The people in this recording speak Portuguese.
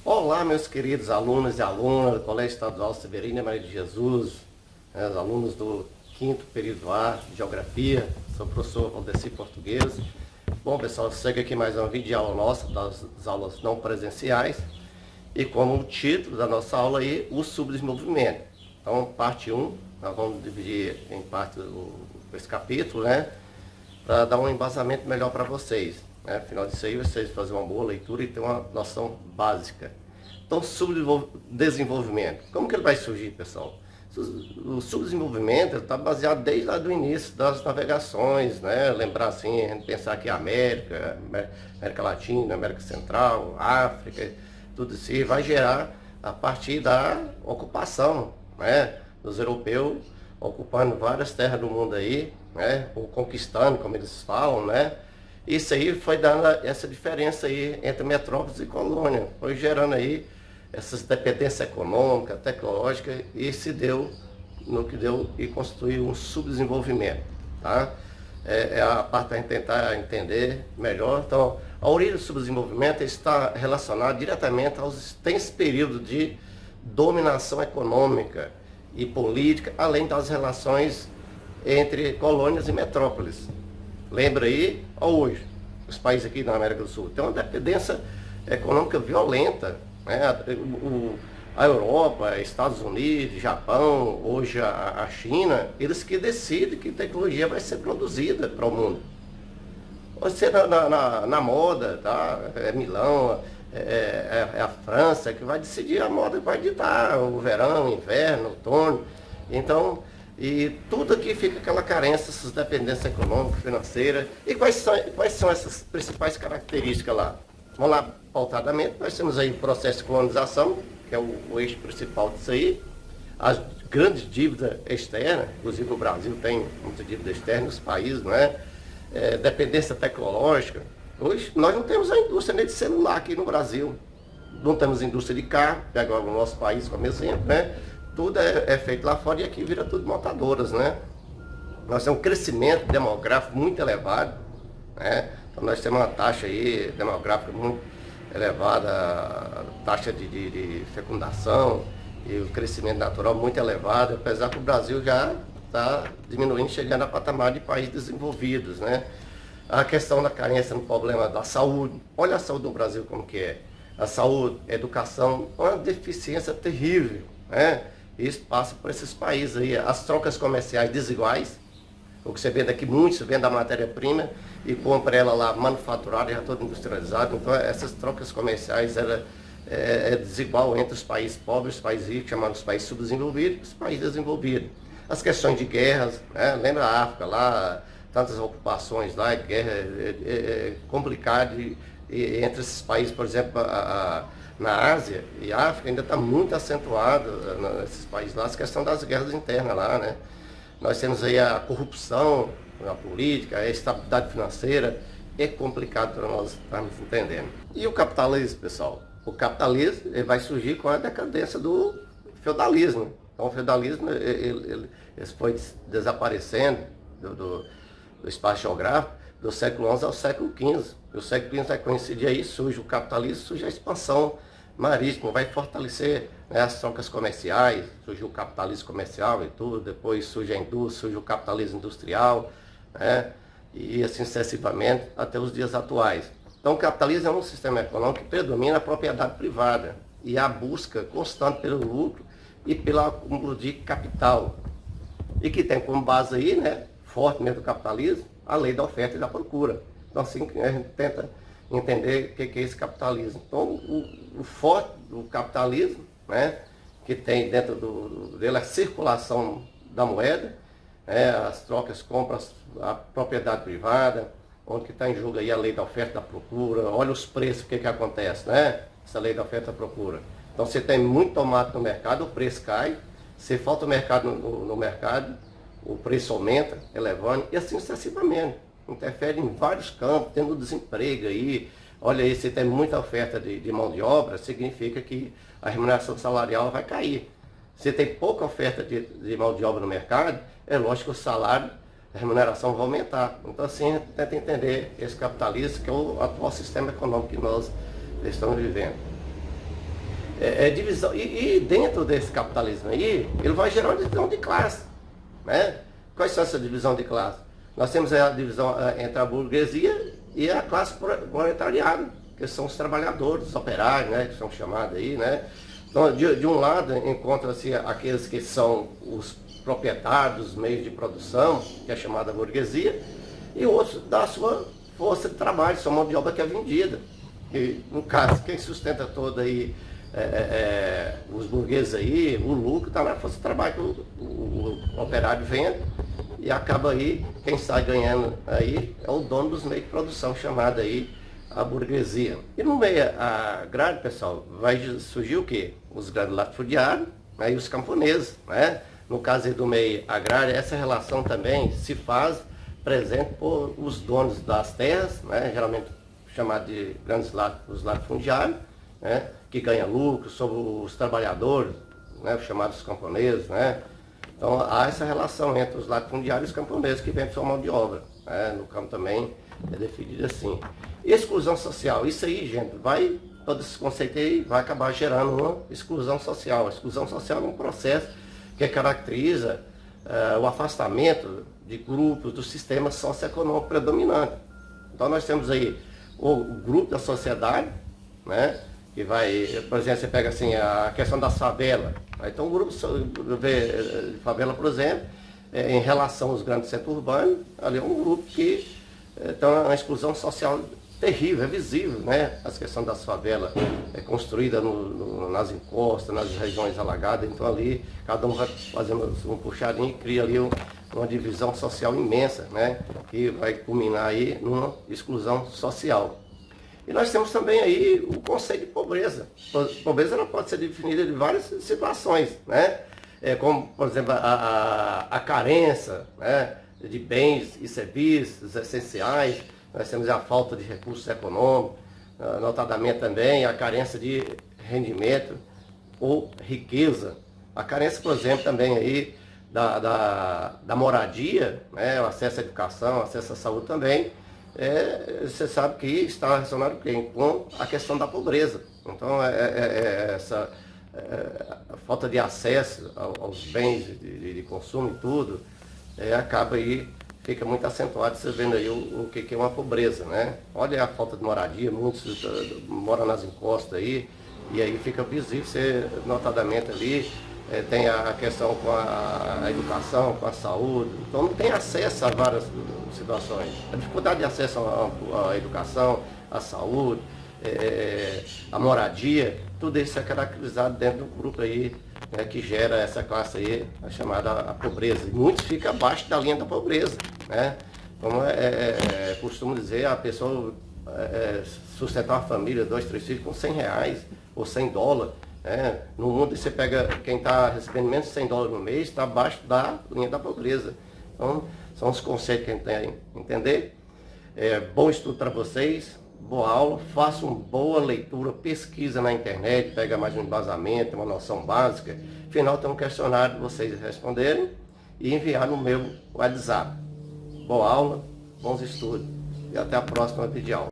Olá, meus queridos alunos e alunas do Colégio Estadual Severina Maria de Jesus, os alunos do 5º período A de Geografia. Sou o professor Valdeci Português. Bom, pessoal, segue aqui mais uma videoaula nossa das aulas não presenciais. E como o título da nossa aula aí, o subdesenvolvimento. Então, parte 1, nós vamos dividir em parte esse capítulo, né? Para dar um embasamento melhor para vocês. Afinal disso aí, vocês fazer uma boa leitura e ter uma noção básica. Então, subdesenvolvimento. Como que ele vai surgir, pessoal? O subdesenvolvimento está baseado desde lá do início das navegações, né? Lembrar assim, a gente pensar que a América Latina, América Central, África, tudo isso vai gerar a partir da ocupação, né? Dos europeus ocupando várias terras do mundo aí, né? Ou conquistando, como eles falam, né? Isso aí foi dando essa diferença aí entre metrópoles e colônia, foi gerando aí essas dependências econômicas, tecnológicas, e se deu no que deu e constituiu um subdesenvolvimento, tá? É a parte para a gente tentar entender melhor. Então, a origem do subdesenvolvimento está relacionada diretamente aos extensos períodos de dominação econômica e política, além das relações entre colônias e metrópoles. Lembra aí, hoje, os países aqui da América do Sul têm uma dependência econômica violenta, né? A Europa, Estados Unidos, Japão, hoje a China, eles que decidem que tecnologia vai ser produzida para o mundo. Você na moda, tá? É Milão, é a França que vai decidir a moda, que vai ditar o verão, o inverno, o outono. Então, e tudo aqui fica aquela carência, essas dependências econômicas, financeiras. E quais são essas principais características lá? Vamos lá, pautadamente, nós temos aí o processo de colonização, que é o eixo principal disso aí. As grandes dívidas externas, inclusive o Brasil tem muita dívida externa nos países, não é? Dependência tecnológica. Hoje nós não temos a indústria nem de celular aqui no Brasil. Não temos indústria de carro, pega o nosso país como exemplo, né? Tudo é feito lá fora e aqui vira tudo montadoras, né? Nós temos um crescimento demográfico muito elevado, né? Então nós temos uma taxa aí demográfica muito elevada, a taxa de fecundação e o crescimento natural muito elevado, apesar que o Brasil já está diminuindo, chegando a patamar de países desenvolvidos, né? A questão da carência no problema da saúde. Olha a saúde no Brasil como que é. A saúde, a educação, uma deficiência terrível, né? Isso passa por esses países aí. As trocas comerciais desiguais. O que você vê daqui, muitos vendem a matéria-prima e compra ela lá manufaturada, já toda industrializada. Então, essas trocas comerciais é desigual entre os países pobres, os países ricos, chamados países subdesenvolvidos, e os países desenvolvidos. As questões de guerras, né? Lembra a África lá, tantas ocupações lá, guerra complicada entre esses países, por exemplo, na Ásia e África ainda está muito acentuada nesses países lá, a questão das guerras internas lá, né? Nós temos aí a corrupção na política, a estabilidade financeira, é complicado para nós estarmos entendendo. E o capitalismo, pessoal? O capitalismo ele vai surgir com a decadência do feudalismo. Então o feudalismo ele foi desaparecendo do espaço geográfico do século XI ao século XV. O século XV vai coincidir aí, surge o capitalismo, surge a expansão marítima, vai fortalecer, né, as trocas comerciais, surge o capitalismo comercial e tudo, depois surge a indústria, surge o capitalismo industrial, né, e assim sucessivamente até os dias atuais. Então o capitalismo é um sistema econômico que predomina a propriedade privada e a busca constante pelo lucro e pelo acúmulo de capital. E que tem como base aí, né, forte mesmo do capitalismo, a lei da oferta e da procura. Então assim a gente tenta entender o que é esse capitalismo. Então o forte do capitalismo, né, que tem dentro dele a circulação da moeda, as trocas, compras, a propriedade privada, onde que está em jogo aí a lei da oferta e da procura. Olha os preços, o que acontece, né? Essa lei da oferta e da procura. Então você tem muito tomate no mercado, o preço cai. Se falta o mercado no mercado, o preço aumenta, elevando, e assim sucessivamente. Interfere em vários campos, tendo desemprego aí. Olha aí, se tem muita oferta de mão de obra, significa que a remuneração salarial vai cair. Se tem pouca oferta de mão de obra no mercado, é lógico que o salário, a remuneração vai aumentar. Então assim, a gente tenta entender esse capitalismo, que é o atual sistema econômico que nós estamos vivendo. divisão, e dentro desse capitalismo aí, ele vai gerar uma divisão de classe, né? Quais são essa divisão de classe? Nós temos a divisão entre a burguesia e a classe proletariada, que são os trabalhadores, os operários, né, que são chamados aí, né? Então, de um lado, encontra-se aqueles que são os proprietários dos meios de produção, que é chamada burguesia, e outros da sua força de trabalho, sua mão de obra que é vendida. E, no caso, quem sustenta todo aí, os burgueses aí, o lucro está na força de trabalho que o operário vende, e acaba aí, quem sai ganhando aí é o dono dos meios de produção, chamado aí a burguesia. E no meio agrário, pessoal, vai surgir o quê? Os grandes latifundiários, né, e os camponeses, né? No caso aí do meio agrário, essa relação também se faz presente por os donos das terras, né, geralmente chamados de grandes os latifundiários, né, que ganham lucro sobre os trabalhadores, né, chamados camponeses, né. Então há essa relação entre os latifundiários e os camponeses que vêm sua mão de obra, né, no campo também é definido assim. E exclusão social, isso aí, gente, todo esse conceito aí vai acabar gerando uma exclusão social. A exclusão social é um processo que caracteriza o afastamento de grupos do sistema socioeconômico predominante. Então nós temos aí o grupo da sociedade, né, que vai, por exemplo, você pega assim a questão das favelas. Então o grupo de favela, por exemplo, em relação aos grandes centros urbanos, ali é um grupo que tem uma exclusão social terrível, é visível, né? As questões das favelas é construída nas encostas, nas regiões alagadas, então ali cada um vai fazendo um puxadinho e cria ali uma divisão social imensa, né? Que vai culminar aí numa exclusão social. E nós temos também aí o conceito de pobreza. Pobreza ela pode ser definida de várias situações, né? Como, por exemplo, a carência, né, de bens e serviços essenciais. Nós temos a falta de recursos econômicos, notadamente também a carência de rendimento ou riqueza. A carência, por exemplo, também aí da moradia, né, o acesso à educação, acesso à saúde também, você sabe que está relacionado com a questão da pobreza. Então, essa a falta de acesso aos bens de consumo e tudo, acaba aí, fica muito acentuado, você vendo aí o que é uma pobreza, né? Olha a falta de moradia, muitos moram nas encostas aí, e aí fica visível, você, notadamente ali, tem a questão com a educação, com a saúde, então não tem acesso a várias situações. A dificuldade de acesso à educação, à saúde, a moradia, tudo isso é caracterizado dentro do grupo aí, né, que gera essa classe aí, a chamada a pobreza. E muitos ficam abaixo da linha da pobreza, né? Como costumo dizer, a pessoa sustentar uma família, 2, 3 filhos com R$100 ou $100, né? No mundo você pega quem está recebendo menos de $100 no mês, está abaixo da linha da pobreza. Então, são os conceitos que a gente tem que entender. Bom estudo para vocês. Boa aula, faça uma boa leitura, pesquisa na internet, pega mais um embasamento, uma noção básica. Afinal, tem um questionário para vocês responderem e enviar no meu WhatsApp. Boa aula, bons estudos e até a próxima videoaula.